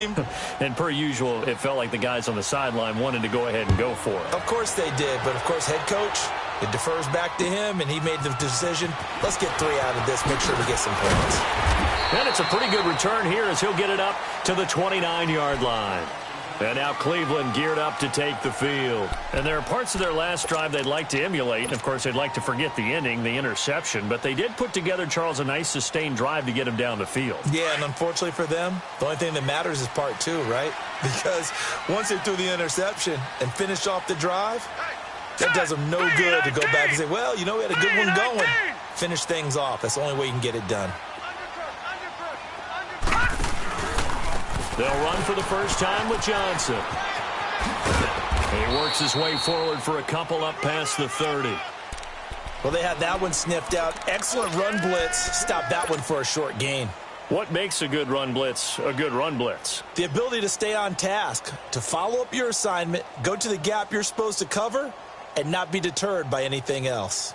And per usual, it felt like the guys on the sideline wanted to go ahead and go for it. Of course they did, but of course head coach, it defers back to him, and he made the decision. Let's get 3 out of this, make sure we get some points. And it's a pretty good return here as he'll get it up to the 29-yard line. And now Cleveland geared up to take the field. And there are parts of their last drive they'd like to emulate. And, of course, they'd like to forget the ending, the interception. But they did put together, Charles, a nice sustained drive to get him down the field. Yeah, and unfortunately for them, the only thing that matters is part 2, right? Because once they threw the interception and finished off the drive, that does them no good to go back and say, well, you know, we had a good one going. Finish things off. That's the only way you can get it done. They'll run for the first time with Johnson. He works his way forward for a couple up past the 30. Well, they had that one sniffed out. Excellent run blitz. Stop that one for a short gain. What makes a good run blitz a good run blitz? The ability to stay on task, to follow up your assignment, go to the gap you're supposed to cover, and not be deterred by anything else.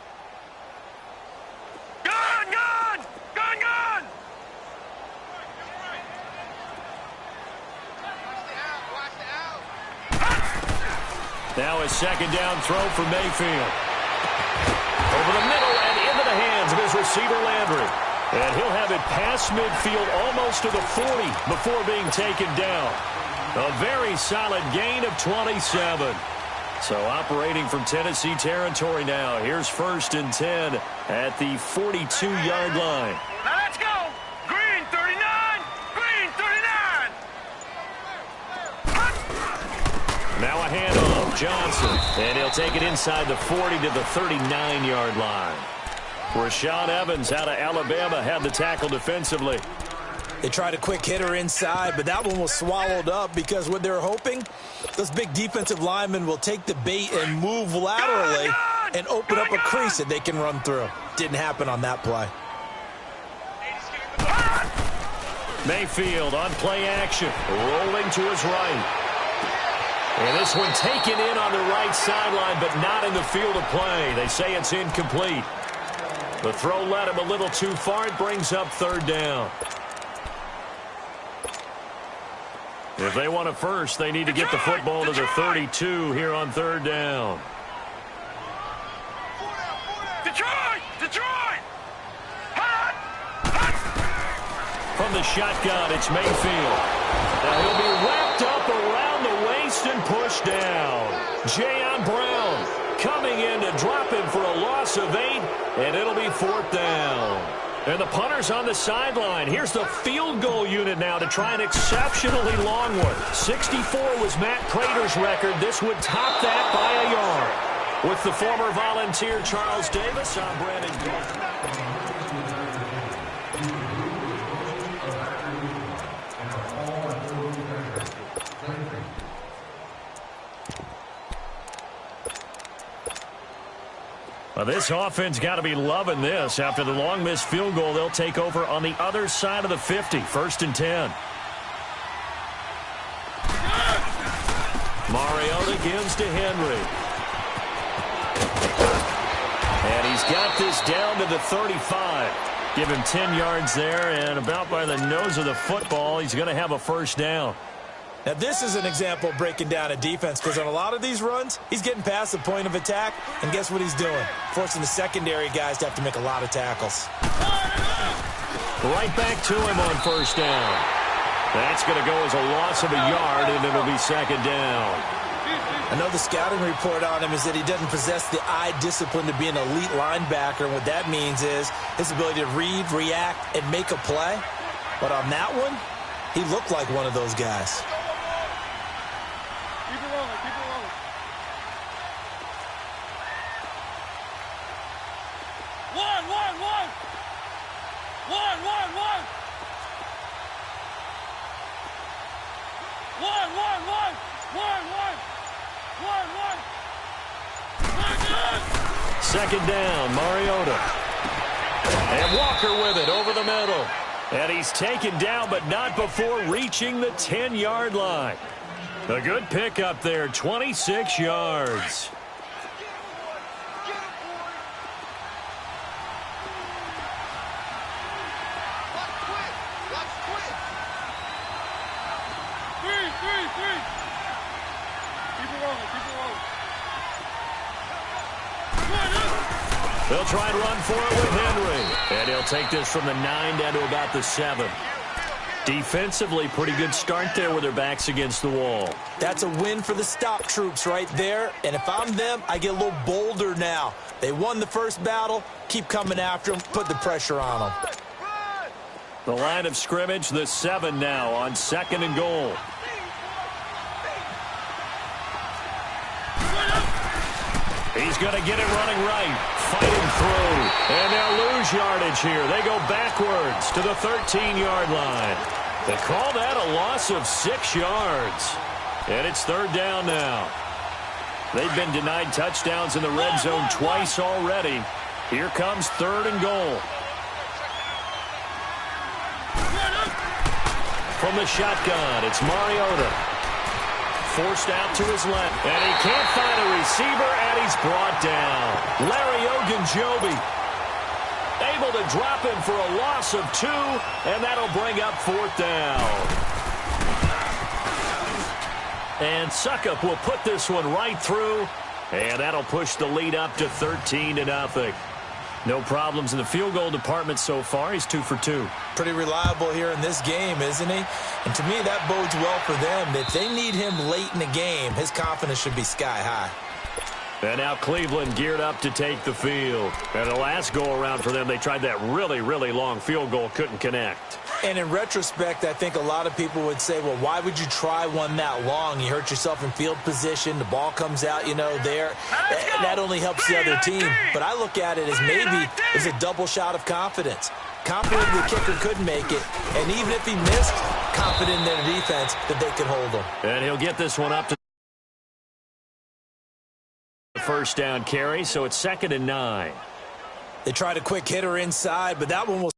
Now a second down throw for Mayfield. Over the middle and into the hands of his receiver Landry. And he'll have it past midfield almost to the 40 before being taken down. A very solid gain of 27. So operating from Tennessee territory now. Here's 1st and 10 at the 42-yard line. Now let's go. Green 39. Green 39. Now a handoff. Johnson. And he'll take it inside the 40 to the 39-yard line. Rashaan Evans out of Alabama had the tackle defensively. They tried a quick hitter inside, but that one was swallowed up because what they're hoping, those big defensive linemen will take the bait and move laterally and open up a crease that they can run through. Didn't happen on that play. Mayfield on play action, rolling to his right. And this one taken in on the right sideline, but not in the field of play. They say it's incomplete. The throw led him a little too far. It brings up 3rd down. If they want a first, they need to get the football to the 32 here on 3rd down. Detroit! From the shotgun, it's Mayfield. Now he'll be wrapped up around the waist and pushed down. Jayon Brown coming in to drop him for a loss of 8, and it'll be 4th down. And the punter's on the sideline. Here's the field goal unit now to try an exceptionally long one. 64 was Matt Prater's record. This would top that by a yard. With the former Volunteer Charles Davis, I'm Brandon Gaudin. Well, this offense got to be loving this. After the long missed field goal, they'll take over on the other side of the 50. 1st and 10. Mariota gives to Henry. And he's got this down to the 35. Give him 10 yards there, and about by the nose of the football, he's going to have a 1st down. Now, this is an example of breaking down a defense because on a lot of these runs, he's getting past the point of attack, and guess what he's doing? Forcing the secondary guys to have to make a lot of tackles. Right back to him on 1st down. That's going to go as a loss of a yard, and it'll be 2nd down. I know the scouting report on him is that he doesn't possess the eye discipline to be an elite linebacker, and what that means is his ability to read, react, and make a play. But on that one, he looked like one of those guys. Keep it rolling. Second down, Mariota. And Walker with it over the middle. And he's taken down, but not before reaching the 10-yard line. A good pickup there, 26 yards. They'll try and run for it with Henry. And he'll take this from the 9 down to about the 7. Defensively, pretty good start there with their backs against the wall. That's a win for the stop troops right there. And if I'm them, I get a little bolder now. They won the first battle. Keep coming after them. Put the pressure on them. The line of scrimmage, the 7 now on 2nd and goal. He's going to get it running right. Fighting through. And they'll lose yardage here. They go backwards to the 13-yard line. They call that a loss of 6 yards. And it's 3rd down now. They've been denied touchdowns in the red zone twice already. Here comes 3rd and goal. From the shotgun, it's Mariota. Forced out to his left. And he can't find a receiver, and he's brought down. Larry Ogunjobi able to drop him for a loss of 2, and that'll bring up 4th down. And Suckup will put this one right through, and that'll push the lead up to 13-0. No problems in the field goal department so far. He's 2 for 2. Pretty reliable here in this game, isn't he? And to me, that bodes well for them. If they need him late in the game, his confidence should be sky high. And now Cleveland geared up to take the field. And the last go-around for them, they tried that really, really long field goal, couldn't connect. And in retrospect, I think a lot of people would say, well, why would you try one that long? You hurt yourself in field position. The ball comes out, there. That only helps the other team. But I look at it as maybe it's a double shot of confidence. Confident the kicker couldn't make it. And even if he missed, confident in their defense that they could hold him. And he'll get this one up to the 1st down carry, so it's 2nd and 9. They tried a quick hitter inside, but that one was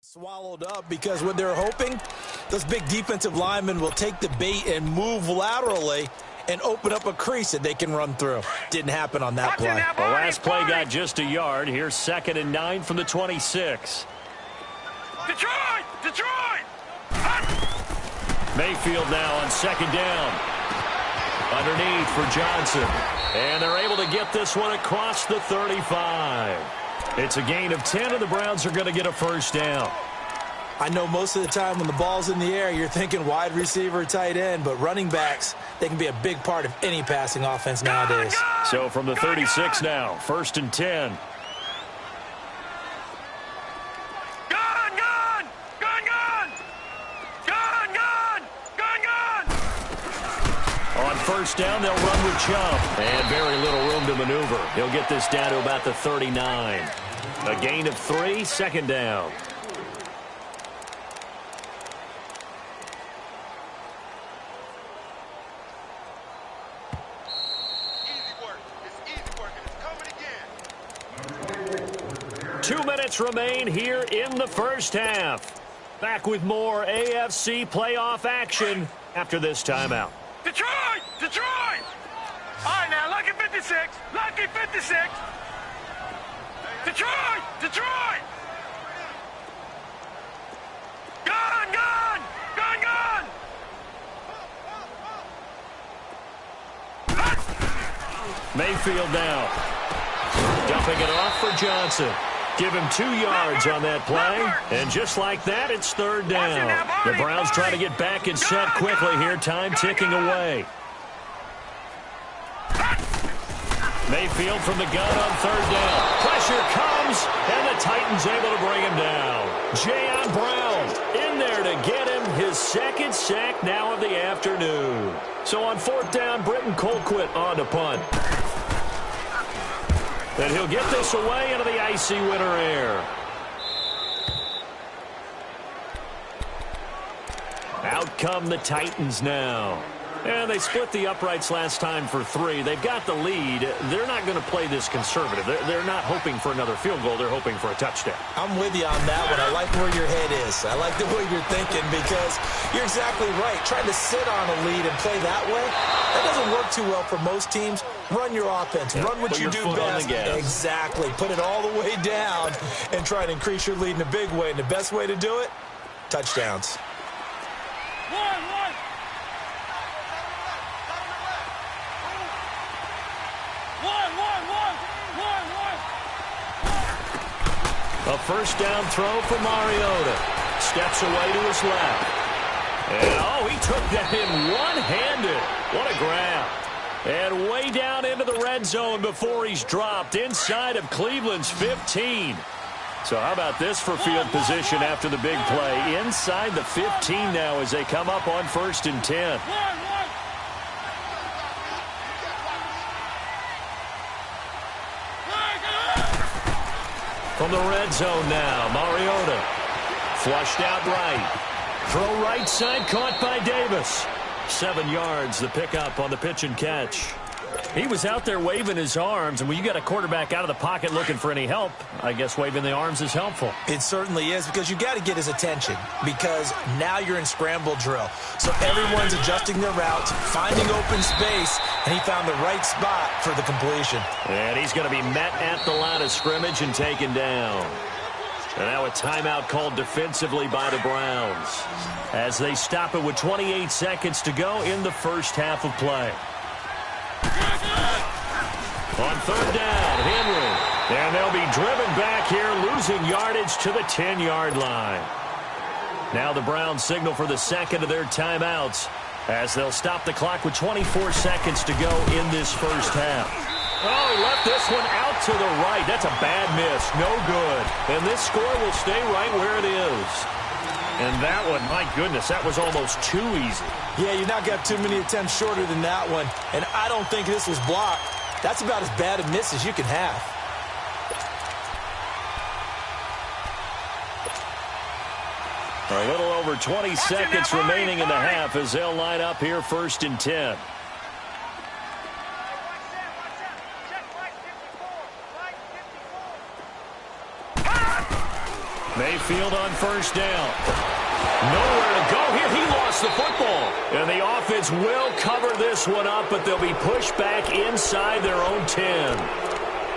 swallowed up because what they're hoping, those big defensive linemen will take the bait and move laterally and open up a crease that they can run through. Didn't happen on that play. The last play got just a yard. Here's 2nd and 9 from the 26. Detroit! Detroit! Mayfield now on 2nd down. Underneath for Johnson. And they're able to get this one across the 35. It's a gain of 10, and the Browns are going to get a 1st down. I know most of the time when the ball's in the air, you're thinking wide receiver, tight end, but running backs, they can be a big part of any passing offense nowadays. So from the 36 now, 1st and 10. Gun, gun! Gun, gun! Gun, gun! Gun, gun! On 1st down, they'll run with Chubb. And very little room to maneuver. He'll get this down to about the 39. A gain of 3, 2nd down. Easy work. It's easy work, and it's coming again. 2 minutes remain here in the 1st half. Back with more AFC playoff action after this timeout. Detroit! Detroit! All right, now, lucky 56. Lucky 56. Detroit! Detroit! Gun, gun! Gun, gun! Mayfield now. Dumping it off for Johnson. Give him 2 yards on that play. And just like that, it's 3rd down. The Browns try to get back and set quickly here. Time ticking away. Mayfield from the gun on 3rd down. Pressure comes, and the Titans able to bring him down. Jayon Brown in there to get him his 2nd sack now of the afternoon. So on 4th down, Britton Colquitt on to punt. And he'll get this away into the icy winter air. Out come the Titans now. And they split the uprights last time for 3. They've got the lead. They're not going to play this conservative. They're not hoping for another field goal. They're hoping for a touchdown. I'm with you on that one. I like where your head is. I like the way you're thinking because you're exactly right. Trying to sit on a lead and play that way, that doesn't work too well for most teams. Run your offense. Run what you do best. Exactly. Put it all the way down and try to increase your lead in a big way. And the best way to do it, touchdowns. A first down throw for Mariota. Steps away to his left. And, he took that in one-handed. What a grab. And way down into the red zone before he's dropped inside of Cleveland's 15. So how about this for field position after the big play? Inside the 15 now as they come up on 1st and 10. From the red zone now, Mariota. Flushed out right. Throw right side, caught by Davis. 7 yards, the pickup on the pitch and catch. He was out there waving his arms, and when you got a quarterback out of the pocket looking for any help, I guess waving the arms is helpful. It certainly is because you got to get his attention because now you're in scramble drill. So everyone's adjusting their routes, finding open space, and he found the right spot for the completion. And he's going to be met at the line of scrimmage and taken down. And now a timeout called defensively by the Browns as they stop it with 28 seconds to go in the first half of play. On 3rd down, Henry. And they'll be driven back here, losing yardage to the 10-yard line. Now the Browns signal for the second of their timeouts as they'll stop the clock with 24 seconds to go in this first half. Oh, he left this one out to the right. That's a bad miss. No good. And this score will stay right where it is. And that one, my goodness, that was almost too easy. Yeah, you're not got too many attempts shorter than that one. And I don't think this was blocked. That's about as bad a miss as you can have. A little over 20 seconds remaining in the half as they'll line up here 1st and 10. Mayfield on 1st down. Nowhere to go here. He lost the football. And the offense will cover this one up, but they'll be pushed back inside their own 10.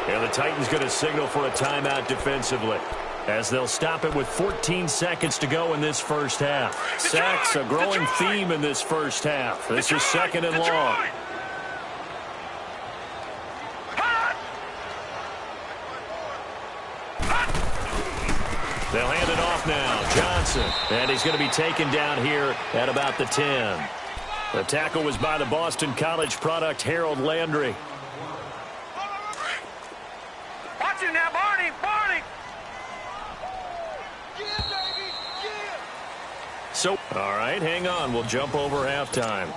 And the Titans going to signal for a timeout defensively as they'll stop it with 14 seconds to go in this first half. Sacks, a growing theme in this first half. This is 2nd and long. They'll hand it off now. Johnson. And he's going to be taken down here at about the 10. The tackle was by the Boston College product, Harold Landry. Watch it now, Barney. Barney. Yeah, baby. Yeah. So, all right, hang on. We'll jump over halftime.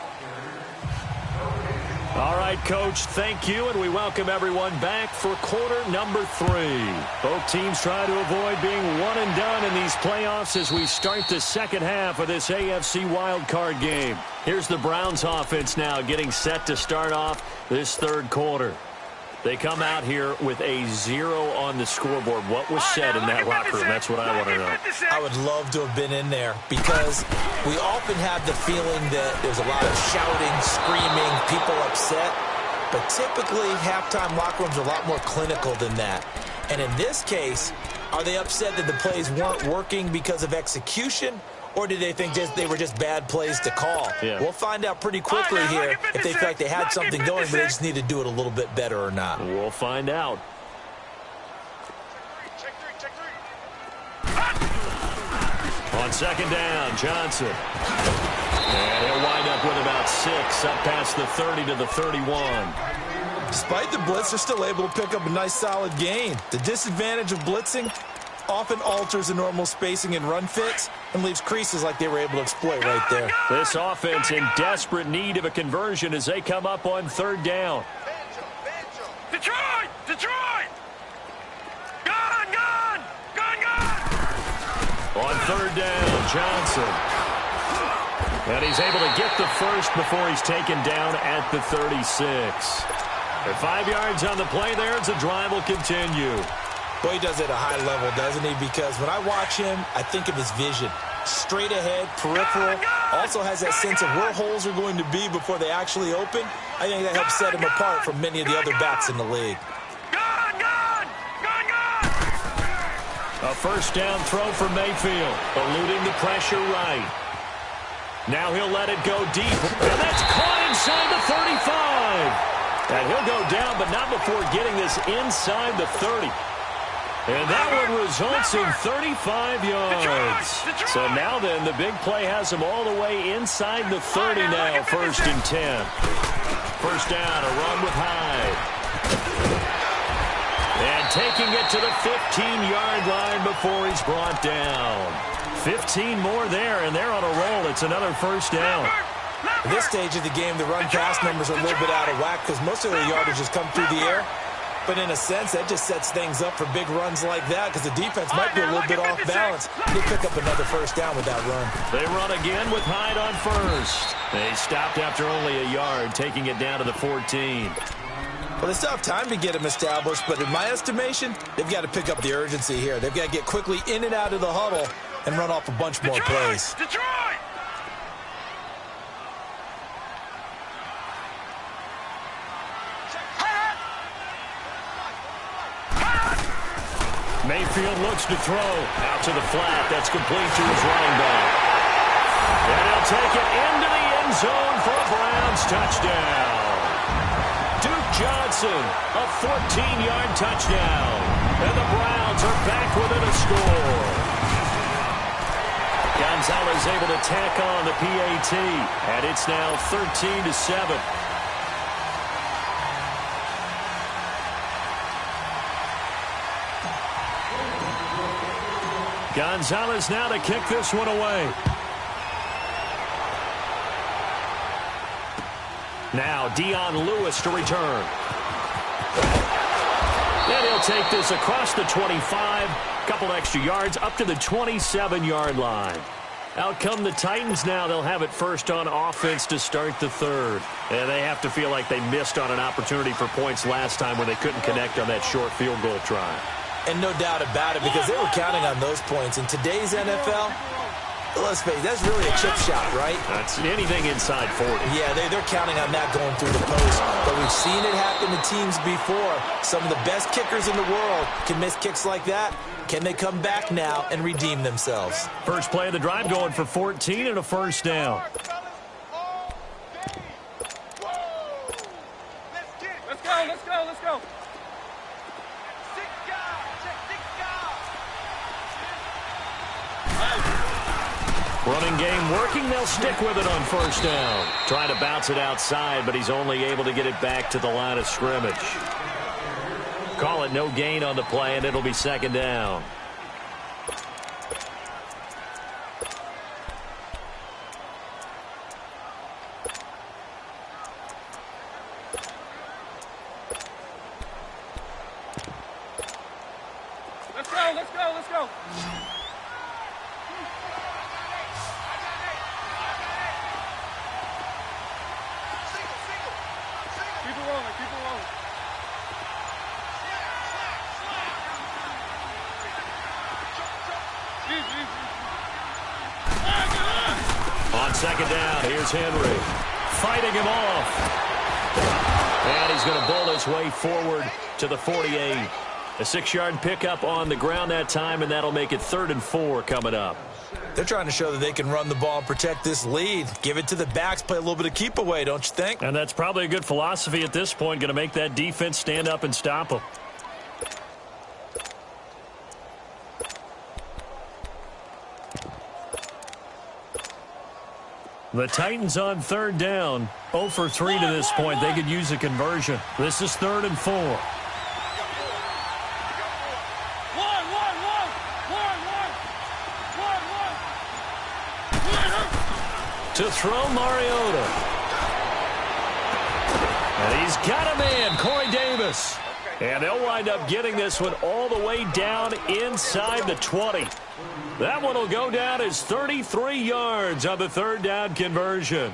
All right, Coach, thank you, and we welcome everyone back for quarter number 3. Both teams try to avoid being one and done in these playoffs as we start the second half of this AFC wildcard game. Here's the Browns offense now getting set to start off this third quarter. They come out here with a 0 on the scoreboard. What was said in that locker room? That's what I want to know. I would love to have been in there because we often have the feeling that there's a lot of shouting, screaming, people upset. But typically, halftime locker rooms are a lot more clinical than that. And in this case, are they upset that the plays weren't working because of execution? Or did they think they were just bad plays to call? Yeah. We'll find out pretty quickly here if they feel like they had something going, but they just need to do it a little bit better or not. We'll find out. On 2nd down, Johnson. And he'll wind up with about 6, up past the 30 to the 31. Despite the blitz, they're still able to pick up a nice, solid gain. The disadvantage of blitzing often alters the normal spacing and run fits and leaves creases like they were able to exploit right there. This offense in desperate need of a conversion as they come up on 3rd down. Detroit! Detroit! On third down, Johnson. And he's able to get the first before he's taken down at the 36. At 5 yards on the play there, the drive will continue. Boy, he does it at a high level, doesn't he? Because when I watch him, I think of his vision. Straight ahead, peripheral. Also has that sense of where holes are going to be before they actually open. I think that helps set him apart from many of the other backs in the league. A first down throw for Mayfield, eluding the pressure right. Now he'll let it go deep, and that's caught inside the 35. And he'll go down, but not before getting this inside the 30. And that one results in 35 yards. So now then, the big play has him all the way inside the 30 now, 1st and 10. First down, a run with Hyde. And taking it to the 15-yard line before he's brought down. 15 more there, and they're on a roll. It's another first down. At this stage of the game, the run-pass numbers are a little bit out of whack because most of their yardage has come through the air. But in a sense, that just sets things up for big runs like that because the defense might be a little bit off balance. They pick up another first down with that run. They run again with Hyde on first. They stopped after only a yard, taking it down to the 14. Well, they still have time to get him established, but in my estimation, they've got to pick up the urgency here. They've got to get quickly in and out of the huddle and run off a bunch more plays. Detroit! Mayfield looks to throw. Out to the flat. That's complete to his running back. And he'll take it into the end zone for a Browns touchdown. Duke Johnson, a 14-yard touchdown. And the Browns are back within a score. Gonzalez able to tack on the PAT. And it's now 13-7. Gonzalez now to kick this one away. Now Dion Lewis to return. And he'll take this across the 25. Couple extra yards up to the 27-yard line. Out come the Titans now. They'll have it first on offense to start the third. And they have to feel like they missed on an opportunity for points last time when they couldn't connect on that short field goal try. And no doubt about it, because they were counting on those points. In today's NFL, let's face it, that's really a chip shot, right? That's anything inside 40. Yeah, they're counting on that going through the post. But we've seen it happen to teams before. Some of the best kickers in the world can miss kicks like that. Can they come back now and redeem themselves? First play of the drive going for 14 and a first down. Let's go. Running game working. They'll stick with it on first down. Trying to bounce it outside, but he's only able to get it back to the line of scrimmage. Call it no gain on the play, and it'll be second down. Let's go. Keep it rolling. On second down, here's Henry. Fighting him off. And he's going to bull his way forward to the 48. A 6-yard pickup on the ground that time, and that'll make it 3rd and 4 coming up. They're trying to show that they can run the ball and protect this lead. Give it to the backs, play a little bit of keep away, don't you think? And that's probably a good philosophy at this point, going to make that defense stand up and stop them. The Titans on 3rd down, 0 for 3 to this point. They could use a conversion. This is 3rd and 4. To throw Mariota. And he's got a man, Corey Davis. And they'll wind up getting this one all the way down inside the 20. That one will go down as 33 yards on the third down conversion.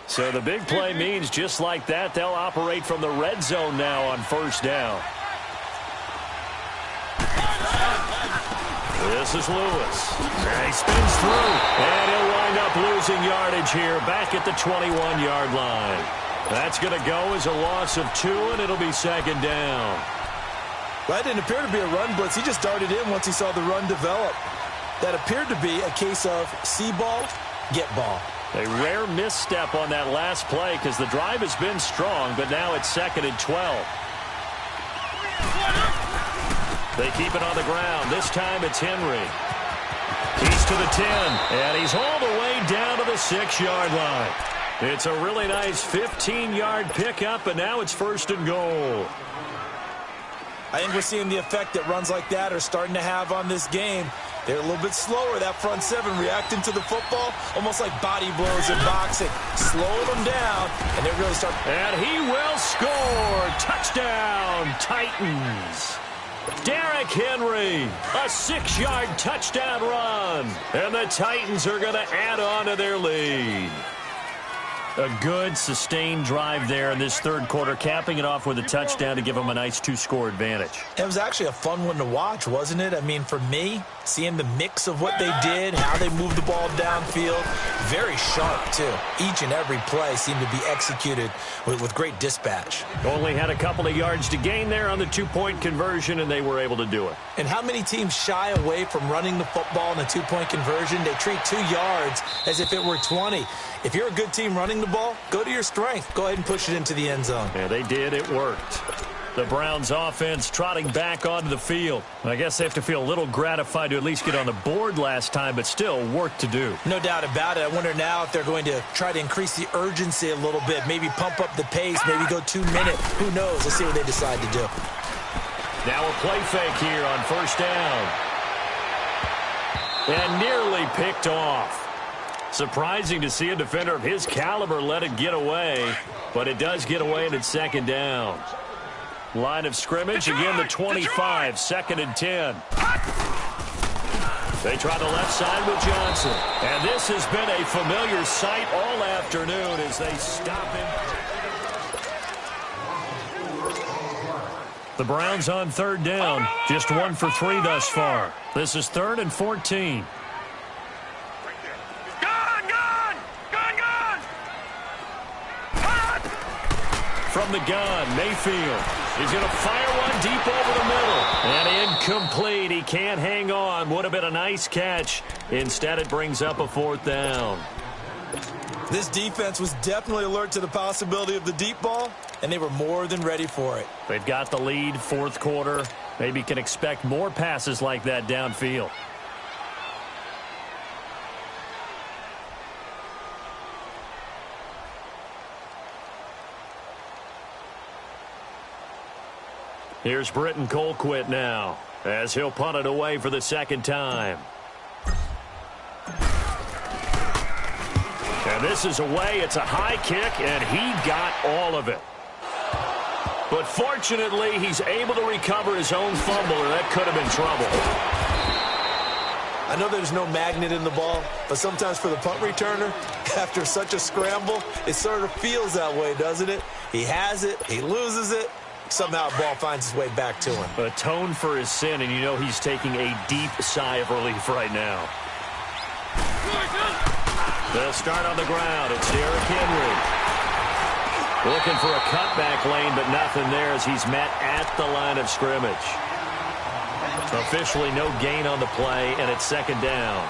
So the big play means just like that, they'll operate from the red zone now on first down. This is Lewis. And he spins through. And he'll wind up losing yardage here back at the 21-yard line. That's going to go as a loss of 2, and it'll be second down. Well, that didn't appear to be a run blitz. He just darted in once he saw the run develop. That appeared to be a case of see ball, get ball. A rare misstep on that last play because the drive has been strong, but now it's second and 12. They keep it on the ground. This time it's Henry. He's to the 10, and he's all the way down to the 6-yard line. It's a really nice 15-yard pickup, and now it's first and goal. I think we're seeing the effect that runs like that are starting to have on this game. They're a little bit slower, that front seven, reacting to the football, almost like body blows in boxing. Slow them down, and they really start. And he will score. Touchdown, Titans. Derrick Henry, a 6-yard touchdown run. And the Titans are going to add on to their lead. A good, sustained drive there in this third quarter, capping it off with a touchdown to give them a nice 2-score advantage. It was actually a fun one to watch, wasn't it? I mean, for me, seeing the mix of what they did, how they moved the ball downfield, very sharp, too. Each and every play seemed to be executed with great dispatch. Only had a couple of yards to gain there on the 2-point conversion, and they were able to do it. And how many teams shy away from running the football in a 2-point conversion? They treat 2 yards as if it were 20. If you're a good team running the ball, go to your strength. Go ahead and push it into the end zone. Yeah, they did. It worked. The Browns offense trotting back onto the field. I guess they have to feel a little gratified to at least get on the board last time, but still work to do. No doubt about it. I wonder now if they're going to try to increase the urgency a little bit, maybe pump up the pace, maybe go 2 minutes. Who knows? Let's see what they decide to do. Now a play fake here on first down. And nearly picked off. Surprising to see a defender of his caliber let it get away, but it does get away and it's second down. Line of scrimmage, again the 25, second and 10. They try the left side with Johnson. And this has been a familiar sight all afternoon as they stop him. The Browns on third down, just 1 for 3 thus far. This is 3rd and 14. From the gun, Mayfield. He's going to fire one deep over the middle. And incomplete. He can't hang on. Would have been a nice catch. Instead, it brings up a 4th down. This defense was definitely alert to the possibility of the deep ball, and they were more than ready for it. They've got the lead, 4th quarter. Maybe can expect more passes like that downfield. Here's Britton Colquitt now, as he'll punt it away for the second time. And this is away. It's a high kick, and he got all of it. But fortunately, he's able to recover his own fumble, or that could have been trouble. I know there's no magnet in the ball, but sometimes for the punt returner, after such a scramble, it sort of feels that way, doesn't it? He has it, he loses it. Somehow the ball finds its way back to him. Atone for his sin, and you know he's taking a deep sigh of relief right now. They'll start on the ground. It's Derrick Henry. Looking for a cutback lane, but nothing there as he's met at the line of scrimmage. Officially no gain on the play, and it's second down.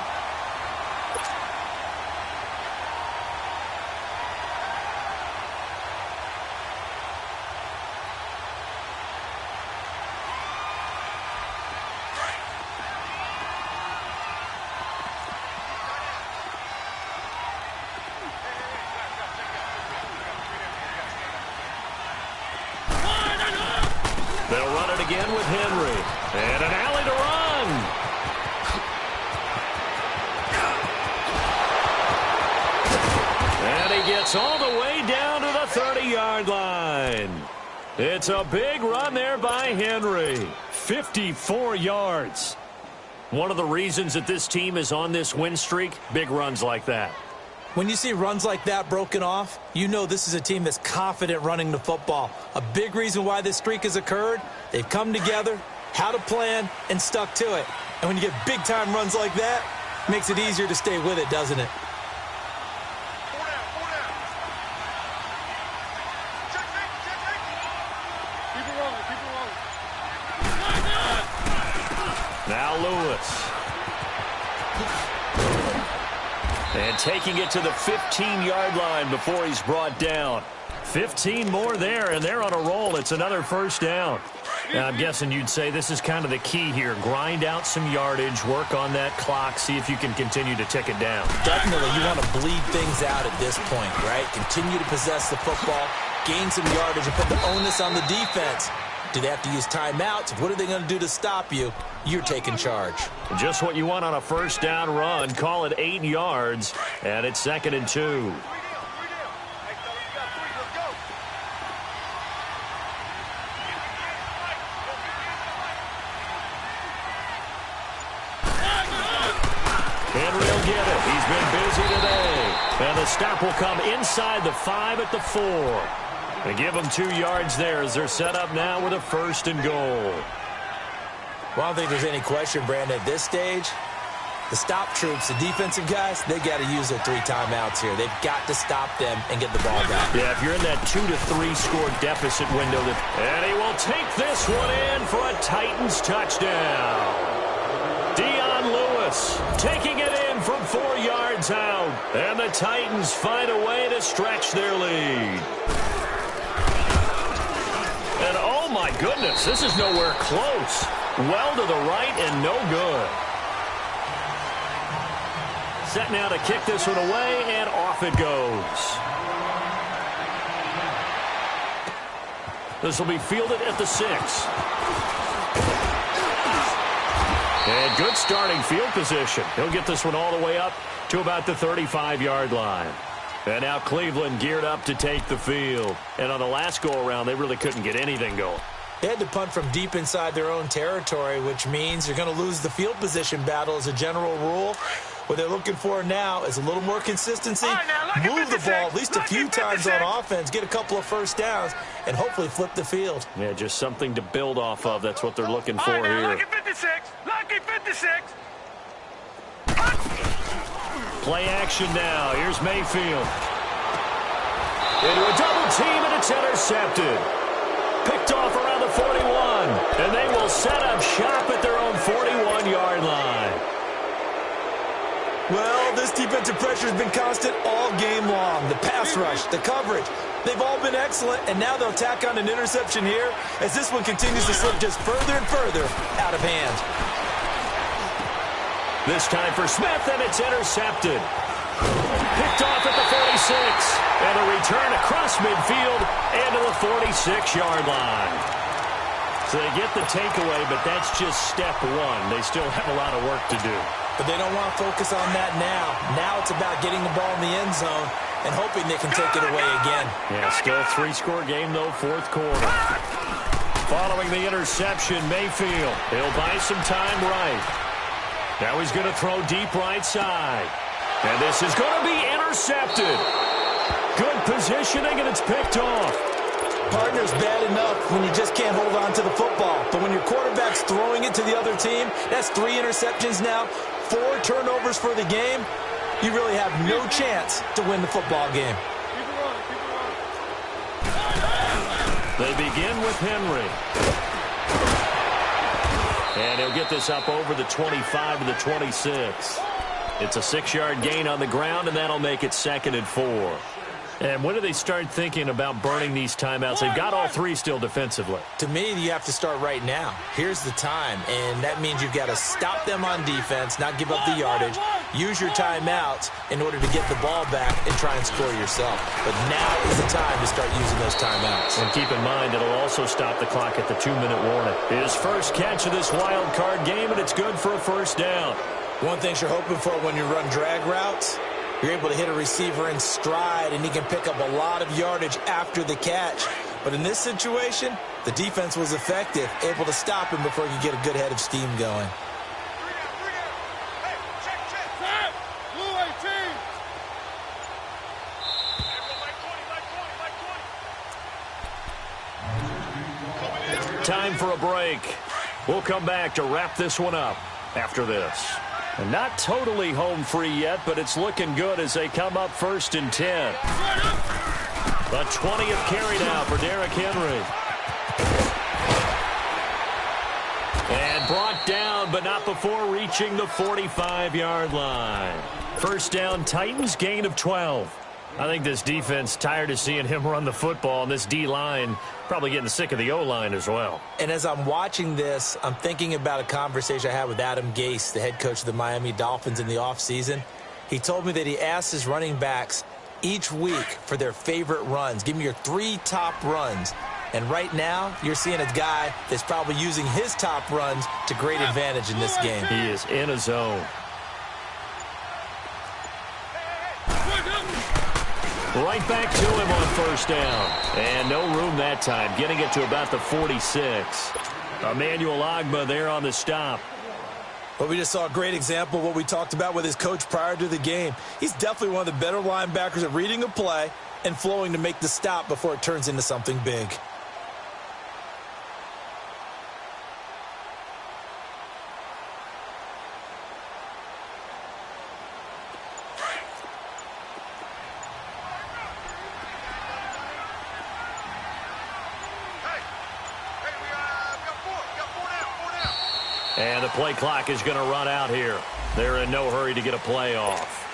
They'll run it again with Henry. And an alley to run. And he gets all the way down to the 30-yard line. line. It's a big run there by Henry. 54 yards. One of the reasons that this team is on this win streak, big runs like that. When you see runs like that broken off, you know this is a team that's confident running the football. A big reason why this streak has occurred, they've come together, had a plan, and stuck to it. And when you get big-time runs like that, it makes it easier to stay with it, doesn't it? Now Lewis. And taking it to the 15-yard line before he's brought down. 15 more there, and they're on a roll. It's another first down. Now, I'm guessing you'd say this is kind of the key here. Grind out some yardage, work on that clock, see if you can continue to tick it down. Definitely, you want to bleed things out at this point, right? Continue to possess the football, gain some yardage, and put the onus on the defense. Do they have to use timeouts? What are they going to do to stop you? You're taking charge. Just what you want on a first down run. Call it 8 yards, and it's 2nd and 2. Henry will get it. He's been busy today. And the stop will come inside the 5 at the 4. They give them 2 yards there as they're set up now with a 1st and goal. Well, I don't think there's any question, Brandon, at this stage, the stop troops, the defensive guys, they got to use their 3 timeouts here. They've got to stop them and get the ball back. Yeah, if you're in that 2 to 3 score deficit window. And he will take this one in for a Titans touchdown. Dion Lewis taking it in from 4 yards out. And the Titans find a way to stretch their lead. And oh my goodness, this is nowhere close. Well to the right and no good. Set now to kick this one away, and off it goes. This will be fielded at the 6. And good starting field position. He'll get this one all the way up to about the 35-yard line. And now Cleveland geared up to take the field. And on the last go-around, they really couldn't get anything going. They had to punt from deep inside their own territory, which means you're going to lose the field position battle as a general rule. What they're looking for now is a little more consistency, move the ball at least a few times on offense, get a couple of first downs, and hopefully flip the field. Yeah, just something to build off of. That's what they're looking for here. Lucky 56. Lucky 56. Play action now. Here's Mayfield. Into a double team, and it's intercepted. Picked off around the 41. And they will set up shop at their own 41-yard line. Well, this defensive pressure has been constant all game long. The pass rush, the coverage, they've all been excellent, and now they'll tack on an interception here as this one continues to slip just further and further out of hand. This time for Smith, and it's intercepted. Picked off at the 46, and a return across midfield and to the 46-yard line. So they get the takeaway, but that's just step one. They still have a lot of work to do. But they don't want to focus on that now. Now it's about getting the ball in the end zone and hoping they can take it away again. Yeah, still a 3-score game, though, 4th quarter. Following the interception, Mayfield. He'll buy some time right. Now he's going to throw deep right side. And this is going to be intercepted. Good positioning, and it's picked off. Partner's bad enough when you just can't hold on to the football. But when your quarterback's throwing it to the other team, that's 3 interceptions now, 4 turnovers for the game. You really have no chance to win the football game. They begin with Henry. And he'll get this up over the 25 to the 26. It's a 6-yard gain on the ground, and that'll make it 2nd and 4. And when do they start thinking about burning these timeouts? They've got all 3 still defensively. To me, you have to start right now. Here's the time, and that means you've got to stop them on defense, not give up the yardage, use your timeouts in order to get the ball back and try and score yourself. But now is the time to start using those timeouts. And keep in mind, it'll also stop the clock at the 2-minute warning. His first catch of this wild card game, and it's good for a first down. One thing you're hoping for when you run drag routes, you're able to hit a receiver in stride, and he can pick up a lot of yardage after the catch. But in this situation, the defense was effective, able to stop him before he could get a good head of steam going. Hey, check. Blue 18. Time for a break. We'll come back to wrap this one up after this. And not totally home free yet, but it's looking good as they come up 1st and 10. The 20th carry now for Derrick Henry. And brought down, but not before reaching the 45-yard line. First down, Titans, gain of 12. I think this defense tired of seeing him run the football, and this D-line probably getting sick of the O-line as well. And as I'm watching this, I'm thinking about a conversation I had with Adam Gase, the head coach of the Miami Dolphins, in the offseason. He told me that he asked his running backs each week for their favorite runs. Give me your 3 top runs. And right now, you're seeing a guy that's probably using his top runs to great advantage in this game. He is in a zone. Right back to him on first down. And no room that time, getting it to about the 46. Emmanuel Ogbah there on the stop. But we just saw a great example of what we talked about with his coach prior to the game. He's definitely one of the better linebackers at reading a play and flowing to make the stop before it turns into something big. And the play clock is going to run out here. They're in no hurry to get a play off.